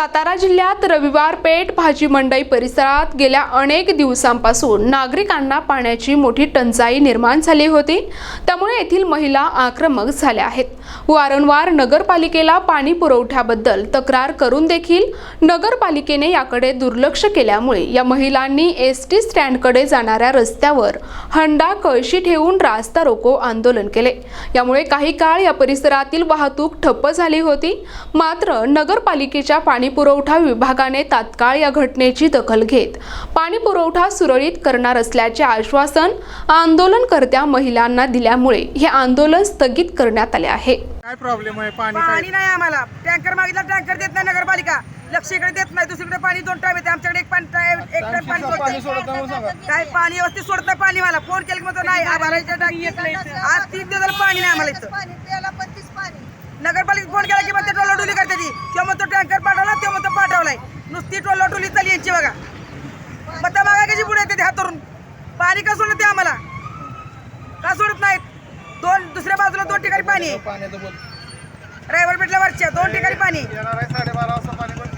सातारा जिल्ह्यात रविवार पेठ भाजी मंडई परिसरात गेल्या अनेक दिवसांपासून नागरिकांना पाण्याची मोठी टंचाई निर्माण झाली होती। त्यामुळे येथील महिला आक्रमक झाल्या आहेत। वारंवार नगरपालिकेला पाणी पुरवठ्याबद्दल तक्रार करून देखील नगरपालिकेने याकडे दुर्लक्ष केल्यामुळे या महिलांनी एसटी स्टँडकडे जाणाऱ्या रस्त्यावर हंडा कळशी ठेवून रास्ता रोको आंदोलन केले। यामुळे काही काळ या परिसरातील वाहतूक ठप्प झाली होती। मात्र नगरपालिकेच्या पाणी पुरवठा विभागाने तात्काळ या घटनेची दखल घेत पाणी पुरवठा सुरळीत करणार असल्याचे आश्वासन आंदोलनकर्त्या महिलांना दिल्यामुळे हे आंदोलन स्थगित करण्यात आले आहे। काय प्रॉब्लेम आहे? पाणी नाही आम्हाला। टँकर मागितला, टँकर देत नाही नगरपालिका, लक्ष इकडे देत नाही। दुसरीकडे पाणी 2 टाइम येते, आमच्याकडे एक टाइम पाणी सोडतं। काय पाणी व्यवस्थित सोडत नाही पाणी। मला फोन केला म्हणतो नाही आभाराच्या टाकी आज 3 दिवस झालं पाणी नाही आम्हाला इथं। नगरपालिका फोन केला की मग ते टोलाटोली करते ती, किंवा मग तो टँकर पाठवला तेव्हा मग तो पाठवलाय। नुसती टोलाटोली चालली यांची बघा। मग त्या मागा कशी पुढे येते हातरून पाणी का सोडत ते आम्हाला का सोडत नाहीत? दुसऱ्या बाजूला 2 ठिकाणी पाणी आहे। रायवड पेठला वरच्या 2 ठिकाणी पाणी 12:30 वाजता पाणी बंद